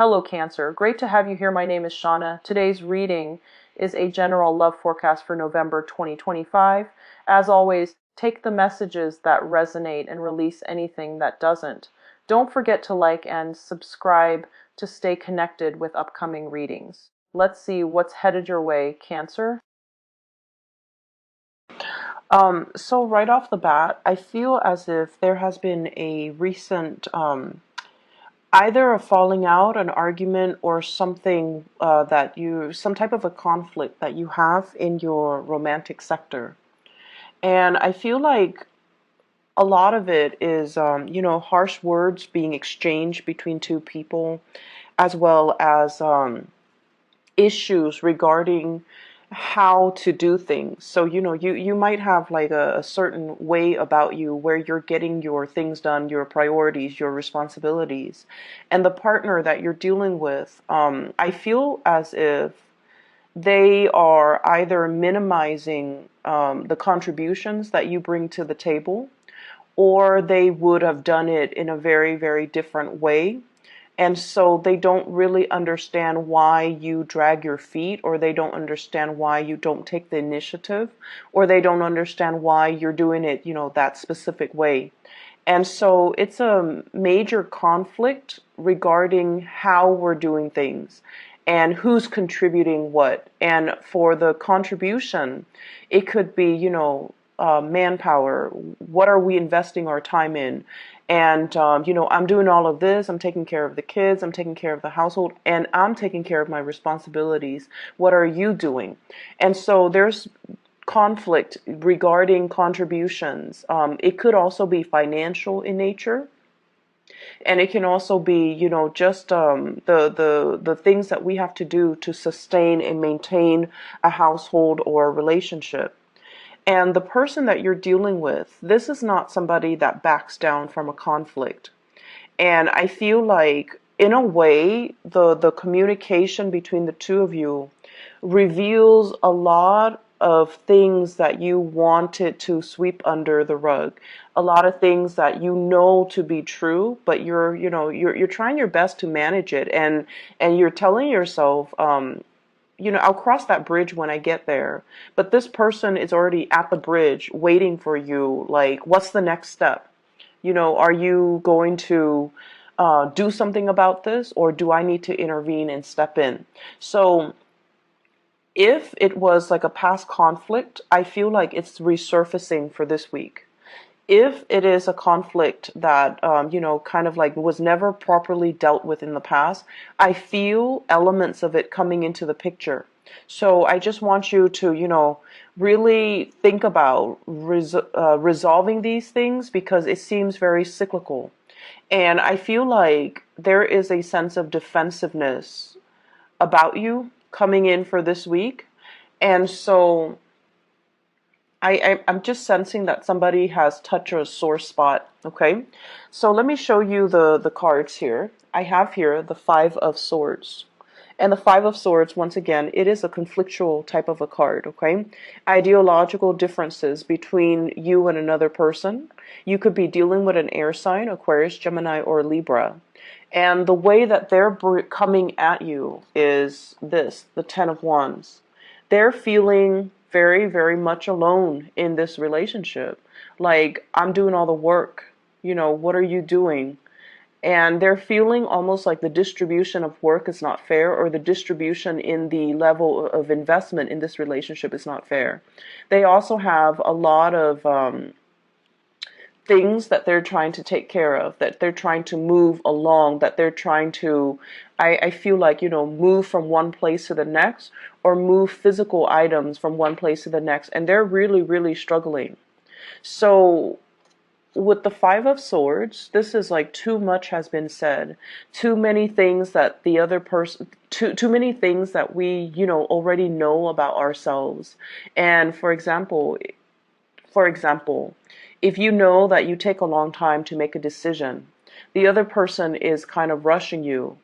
Hello, Cancer. Great to have you here. My name is Shauna. Today's reading is a general love forecast for November 2025. As always, take the messages that resonate and release anything that doesn't. Don't forget to like and subscribe to stay connected with upcoming readings. Let's see what's headed your way, Cancer. So right off the bat, I feel as if there has been a recent either a falling out, an argument, or something some type of a conflict that you have in your romantic sector. And I feel like a lot of it is, harsh words being exchanged between two people, as well as issues regarding how to do things. So, you might have like a certain way about you where you're getting your things done, your priorities, your responsibilities. And the partner that you're dealing with, I feel as if they are either minimizing the contributions that you bring to the table, or they would have done it in a very, very different way. And so they don't really understand why you drag your feet, or they don't understand why you don't take the initiative, or they don't understand why you're doing it, that specific way. And so it's a major conflict regarding how we're doing things and who's contributing what. And for the contribution, it could be, manpower. What are we investing our time in? And, I'm doing all of this. I'm taking care of the kids. I'm taking care of the household. And I'm taking care of my responsibilities. What are you doing? And so there's conflict regarding contributions. It could also be financial in nature. And it can also be, just the things that we have to do to sustain and maintain a household or a relationship. And the person that you're dealing with, this is not somebody that backs down from a conflict. And I feel like, in a way, the communication between the two of you reveals a lot of things that you wanted to sweep under the rug. A lot of things that you know to be true, but you're trying your best to manage it. And you're telling yourself, I'll cross that bridge when I get there. But this person is already at the bridge waiting for you. Like, what's the next step? Are you going to do something about this, or do I need to intervene and step in? So if it was like a past conflict, I feel like it's resurfacing for this week. If it is a conflict that, kind of like was never properly dealt with in the past, I feel elements of it coming into the picture. So I just want you to, really think about resolving these things, because it seems very cyclical. And I feel like there is a sense of defensiveness about you coming in for this week. And so I'm just sensing that somebody has touched a sore spot, okay? So let me show you the cards here. I have here the Five of Swords. And the Five of Swords, once again, it is a conflictual type of a card, okay? Ideological differences between you and another person. You could be dealing with an air sign, Aquarius, Gemini, or Libra. And the way that they're coming at you is this, the Ten of Wands. They're feeling very, very much alone in this relationship. Like, I'm doing all the work. What are you doing? And they're feeling almost like the distribution of work is not fair, or the distribution in the level of investment in this relationship is not fair. They also have a lot of things that they're trying to take care of, that they're trying to move along, that they're trying to, I feel like, move from one place to the next, or move physical items from one place to the next. And they're really, really struggling. So with the Five of Swords, this is like too much has been said. Too many things that the other person, too many things that we, already know about ourselves. And for example, if you know that you take a long time to make a decision, the other person is kind of rushing you,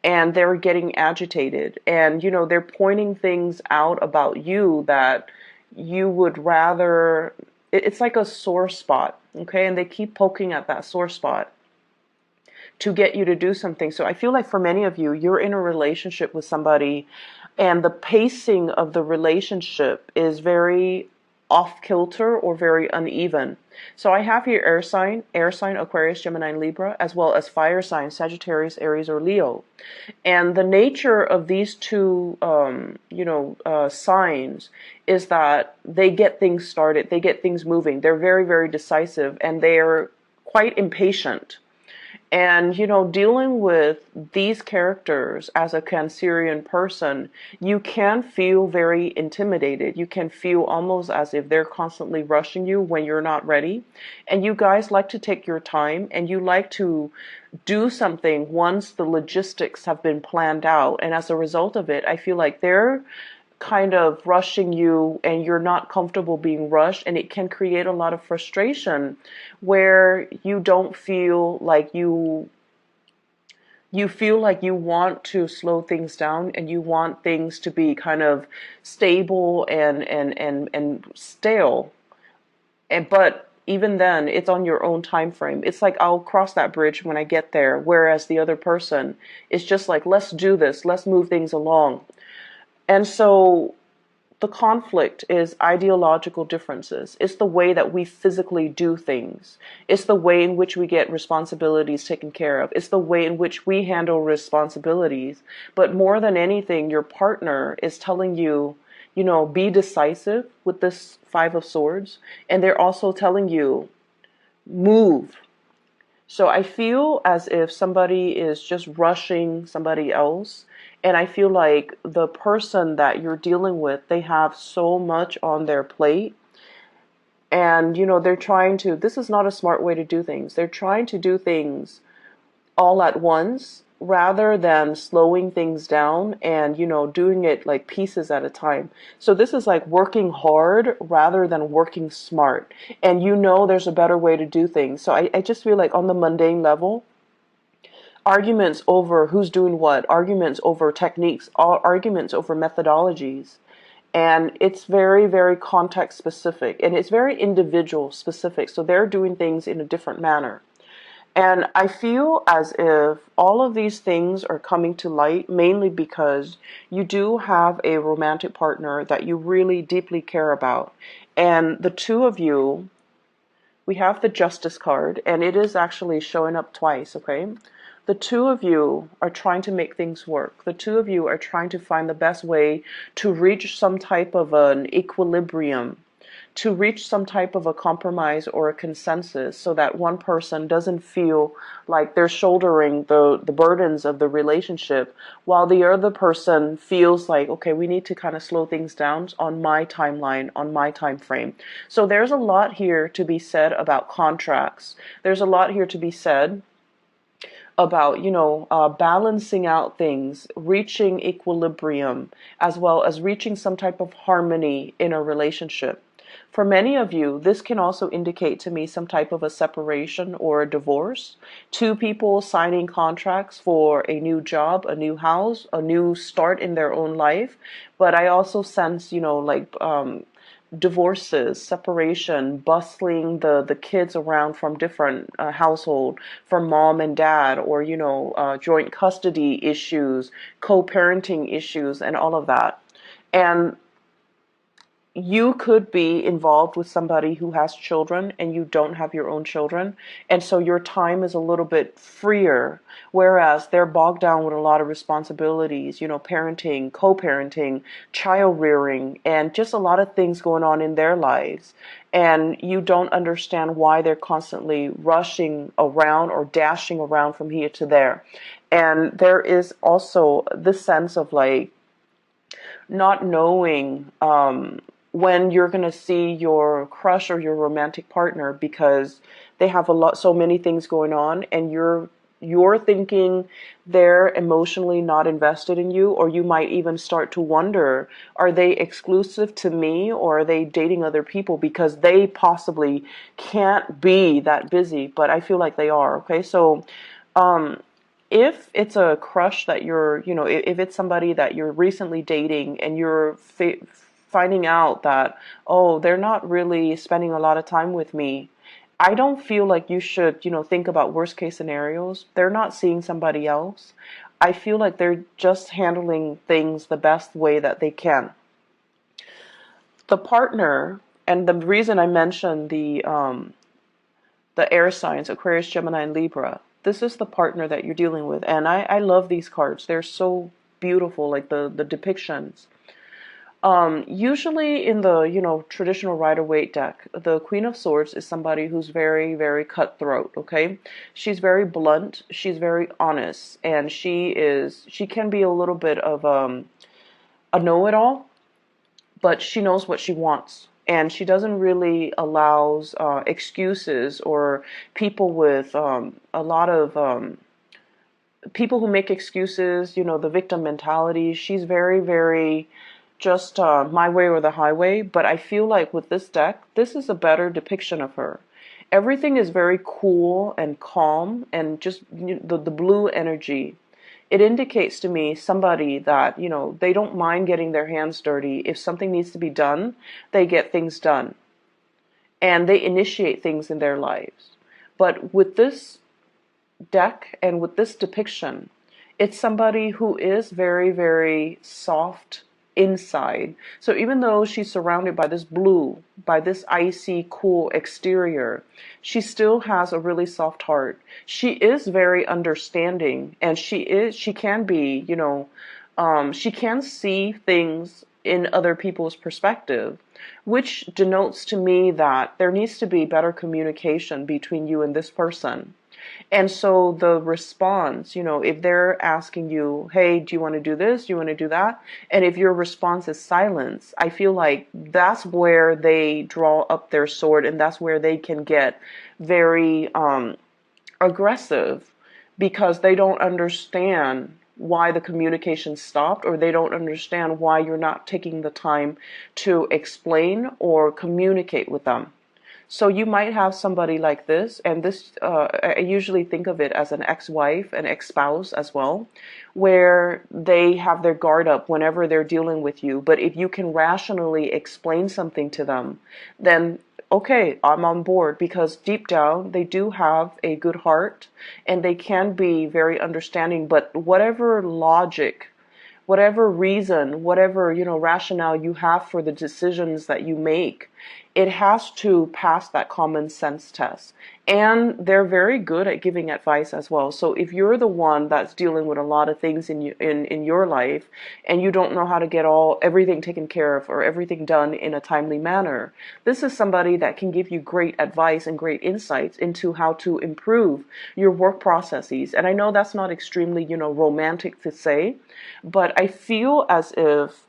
and they're getting agitated, and they're pointing things out about you that you would rather, it's like a sore spot, okay? And they keep poking at that sore spot to get you to do something. So I feel like for many of you, you're in a relationship with somebody and the pacing of the relationship is very off kilter or very uneven. So I have here air sign, Aquarius, Gemini, and Libra, as well as fire sign, Sagittarius, Aries, or Leo. And the nature of these two, signs is that they get things started, they get things moving. They're very, very decisive, and they're quite impatient. And, dealing with these characters as a Cancerian person, you can feel very intimidated. You can feel almost as if they're constantly rushing you when you're not ready. And you guys like to take your time and you like to do something once the logistics have been planned out. And as a result of it, I feel like they're kind of rushing you and you're not comfortable being rushed, and it can create a lot of frustration where you don't feel like you feel like you want to slow things down and you want things to be kind of stable and stale. But even then, it's on your own time frame. It's like I'll cross that bridge when I get there, whereas the other person is just like, let's do this, let's move things along. And so the conflict is ideological differences. It's the way that we physically do things. It's the way in which we get responsibilities taken care of. It's the way in which we handle responsibilities. But more than anything, your partner is telling you, be decisive with this Five of Swords. And they're also telling you, move. So I feel as if somebody is just rushing somebody else. And I feel like the person that you're dealing with, they have so much on their plate. And, they're trying to, this is not a smart way to do things. They're trying to do things all at once rather than slowing things down and, doing it like pieces at a time. So this is like working hard rather than working smart. And there's a better way to do things. So I just feel like on the mundane level, arguments over who's doing what, arguments over techniques, arguments over methodologies. And it's very, very context specific and it's very individual specific. So they're doing things in a different manner. And I feel as if all of these things are coming to light mainly because you do have a romantic partner that you really deeply care about. And the two of you, we have the Justice card, and it is actually showing up twice, okay? The two of you are trying to make things work. The two of you are trying to find the best way to reach some type of an equilibrium, to reach some type of a compromise or a consensus so that one person doesn't feel like they're shouldering the burdens of the relationship while the other person feels like, okay, we need to kind of slow things down on my timeline, on my time frame. So there's a lot here to be said about contracts. There's a lot here to be said about, balancing out things, reaching equilibrium, as well as reaching some type of harmony in a relationship. For many of you, this can also indicate to me some type of a separation or a divorce. Two people signing contracts for a new job, a new house, a new start in their own life. But I also sense, divorces, separation, bustling the kids around from different household, from mom and dad, or joint custody issues, co-parenting issues, and all of that. And you could be involved with somebody who has children and you don't have your own children. And so your time is a little bit freer, whereas they're bogged down with a lot of responsibilities, parenting, co-parenting, child rearing, and just a lot of things going on in their lives. And you don't understand why they're constantly rushing around or dashing around from here to there. And there is also this sense of like not knowing, when you're going to see your crush or your romantic partner because they have so many things going on, and you're thinking they're emotionally not invested in you, or you might even start to wonder, are they exclusive to me or are they dating other people, because they possibly can't be that busy, but I feel like they are. Okay, so if it's a crush that you're, if it's somebody that you're recently dating and you're finding out that, oh, they're not really spending a lot of time with me, I don't feel like you should, think about worst case scenarios. They're not seeing somebody else. I feel like they're just handling things the best way that they can. The partner, and the reason I mentioned the air signs, Aquarius, Gemini, and Libra, this is the partner that you're dealing with. And I love these cards. They're so beautiful, like the depictions. Usually in the, traditional Rider-Waite deck, the Queen of Swords is somebody who's very, very cutthroat, okay? She's very blunt, she's very honest, and she can be a little bit of a know-it-all, but she knows what she wants. And she doesn't really allows excuses or people with a lot of people who make excuses, the victim mentality. She's very, very just my way or the highway. But I feel like with this deck, this is a better depiction of her. Everything is very cool and calm and just the blue energy. It indicates to me somebody that, they don't mind getting their hands dirty. If something needs to be done, they get things done. And they initiate things in their lives. But with this deck and with this depiction, it's somebody who is very, very soft inside. So even though she's surrounded by this blue, by this icy, cool exterior, she still has a really soft heart. She is very understanding, and she can be, she can see things in other people's perspective, which denotes to me that there needs to be better communication between you and this person. And so the response, if they're asking you, hey, do you want to do this? Do you want to do that? And if your response is silence, I feel like that's where they draw up their sword, and that's where they can get very aggressive, because they don't understand why the communication stopped, or they don't understand why you're not taking the time to explain or communicate with them. So you might have somebody like this, and this, I usually think of it as an ex-wife, an ex-spouse as well, where they have their guard up whenever they're dealing with you. But if you can rationally explain something to them, then okay, I'm on board, because deep down they do have a good heart and they can be very understanding. But whatever logic, whatever reason, whatever, rationale you have for the decisions that you make, it has to pass that common sense test. And they're very good at giving advice as well. So if you're the one that's dealing with a lot of things in your life, and you don't know how to get everything taken care of or everything done in a timely manner, this is somebody that can give you great advice and great insights into how to improve your work processes. And I know that's not extremely, romantic to say, but I feel as if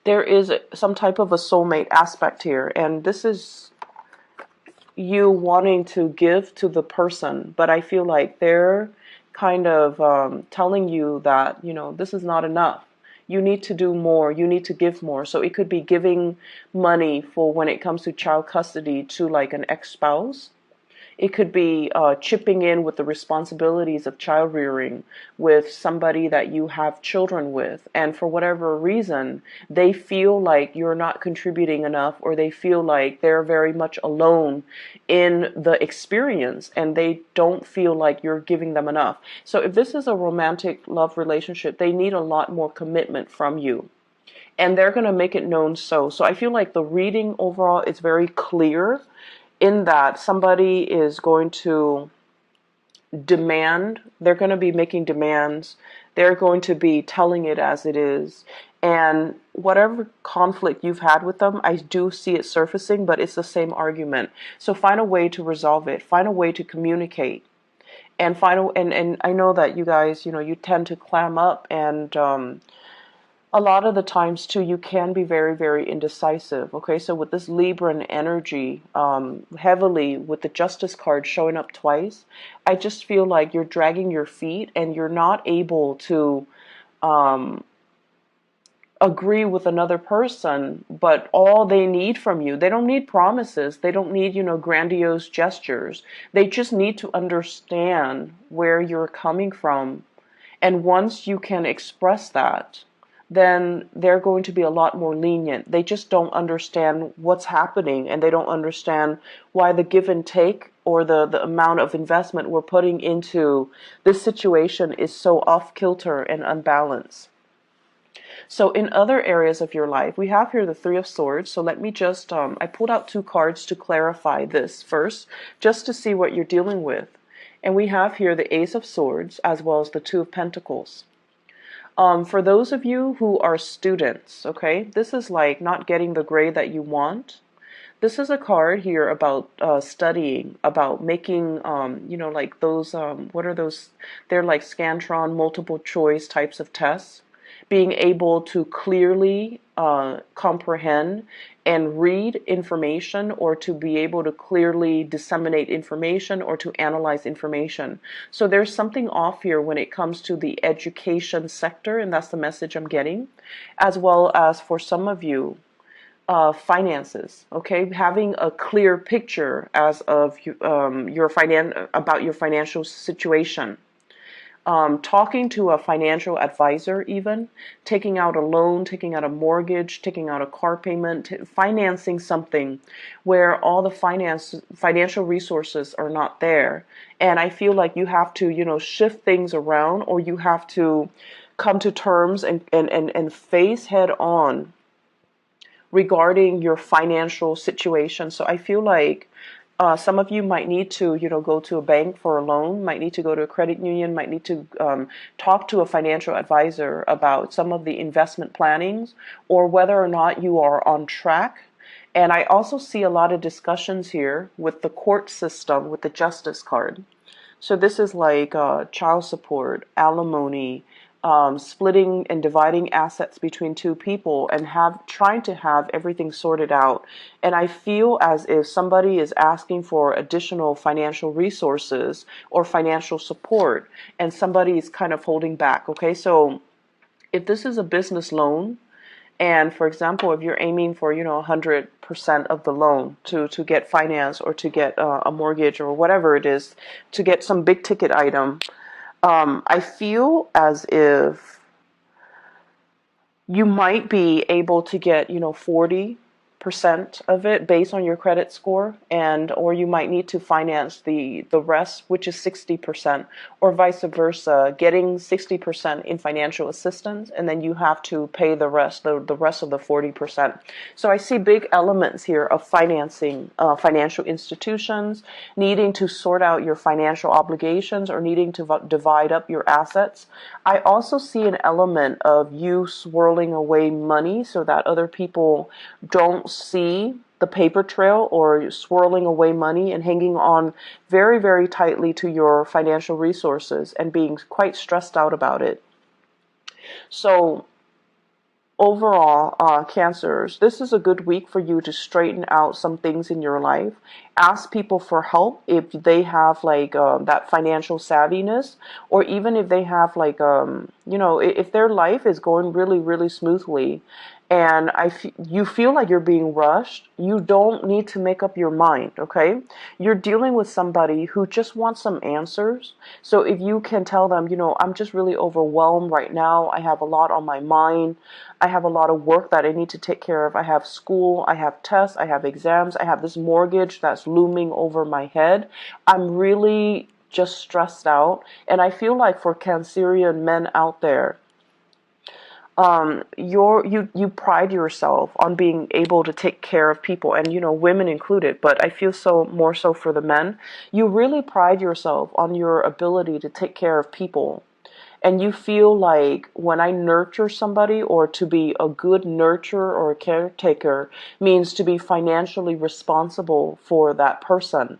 there is some type of a soulmate aspect here, and this is you wanting to give to the person, but I feel like they're kind of telling you that, this is not enough. You need to do more. You need to give more. So it could be giving money for when it comes to child custody to like an ex-spouse. It could be chipping in with the responsibilities of child rearing with somebody that you have children with. And for whatever reason, they feel like you're not contributing enough, or they feel like they're very much alone in the experience and they don't feel like you're giving them enough. So if this is a romantic love relationship, they need a lot more commitment from you. And they're going to make it known so. So I feel like the reading overall is very clear, in that somebody is going to demand, they're going to be making demands, they're going to be telling it as it is. And whatever conflict you've had with them, I do see it surfacing, but it's the same argument. So find a way to resolve it, find a way to communicate. And and I know that you guys, you tend to clam up, and a lot of the times too, you can be very, very indecisive. Okay, so with this Libran energy, heavily with the Justice card showing up twice, I just feel like you're dragging your feet and you're not able to agree with another person. But all they need from you, they don't need promises, they don't need, grandiose gestures. They just need to understand where you're coming from. And once you can express that, then they're going to be a lot more lenient. They just don't understand what's happening, and they don't understand why the give and take, or the amount of investment we're putting into this situation is so off kilter and unbalanced. So in other areas of your life, we have here the Three of Swords. So let me just, I pulled out two cards to clarify this first, just to see what you're dealing with. And we have here the Ace of Swords as well as the Two of Pentacles. For those of you who are students, okay, this is like not getting the grade that you want. This is a card here about studying, about making, like those, what are those? They're like Scantron multiple choice types of tests. Being able to clearly comprehend and read information, or to be able to clearly disseminate information, or to analyze information. So there's something off here when it comes to the education sector, and that's the message I'm getting, as well as for some of you, finances. Okay, having a clear picture as of about your financial situation. Talking to a financial advisor, even taking out a loan, taking out a mortgage, taking out a car payment, financing something where all the financial resources are not there. And I feel like you have to, shift things around, or you have to come to terms and face head on regarding your financial situation. So I feel like some of you might need to, go to a bank for a loan, might need to go to a credit union, might need to talk to a financial advisor about some of the investment plannings, or whether or not you are on track. And I also see a lot of discussions here with the court system, with the justice card. So this is like child support, alimony, splitting and dividing assets between two people, and trying to have everything sorted out. And I feel as if somebody is asking for additional financial resources or financial support, and somebody is kind of holding back. Okay, so if this is a business loan, and for example, if you're aiming for 100% of the loan to get finance, or to get a mortgage, or whatever it is, to get some big ticket item, I feel as if you might be able to get 40% of it based on your credit score, or you might need to finance the rest, which is 60%, or vice versa, getting 60% in financial assistance, and then you have to pay the rest of the 40%. So I see big elements here of financing financial institutions, needing to sort out your financial obligations, or needing to divide up your assets. I also see an element of you swirling away money so that other people don't see the paper trail, or swirling away money and hanging on very, very tightly to your financial resources and being quite stressed out about it. So overall, Cancers, this is a good week for you to straighten out some things in your life. Ask people for help if they have like that financial savviness, or even if they have like, if their life is going really, really smoothly, and you feel like you're being rushed, you don't need to make up your mind, okay? You're dealing with somebody who just wants some answers. So if you can tell them, I'm just really overwhelmed right now. I have a lot on my mind. I have a lot of work that I need to take care of. I have school, I have tests, I have exams, I have this mortgage that's looming over my head. I'm really just stressed out. And I feel like for Cancerian men out there, you pride yourself on being able to take care of people, and women included, but I feel so more so for the men. You really pride yourself on your ability to take care of people. And you feel like when I nurture somebody, or to be a good nurturer or a caretaker, means to be financially responsible for that person.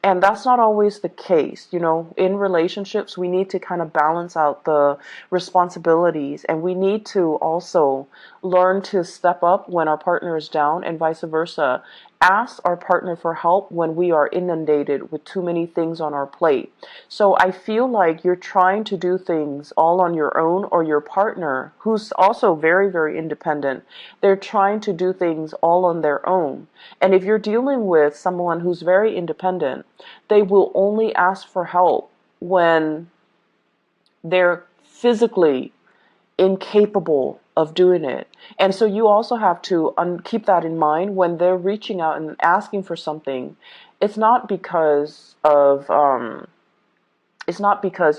And that's not always the case. In relationships, we need to kind of balance out the responsibilities, and we need to also learn to step up when our partner is down, and vice versa. Ask our partner for help when we are inundated with too many things on our plate. So I feel like you're trying to do things all on your own, or your partner, who's also very, very independent, they're trying to do things all on their own. And if you're dealing with someone who's very independent, they will only ask for help when they're physically incapable of doing it. And so you also have to keep that in mind when they're reaching out and asking for something. It's not because of it's not because,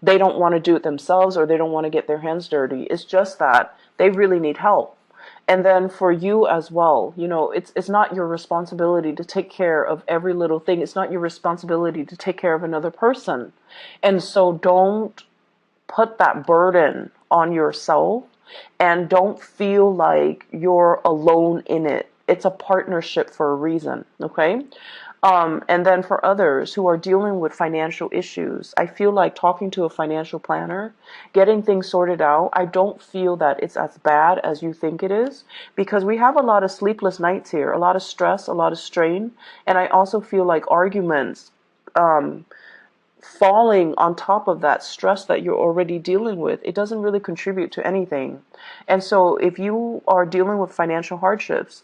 they don't want to do it themselves or they don't want to get their hands dirty. It's just that they really need help. And then for you as well, it's not your responsibility to take care of every little thing. It's not your responsibility to take care of another person. And so don't put that burden on yourself, and don't feel like you're alone in it. It's a partnership for a reason, okay? And then for others who are dealing with financial issues, I feel like talking to a financial planner, getting things sorted out, I don't feel that it's as bad as you think it is, because we have a lot of sleepless nights here, a lot of stress, a lot of strain, and I also feel like arguments falling on top of that stress that you're already dealing with, it doesn't really contribute to anything. And so if you are dealing with financial hardships,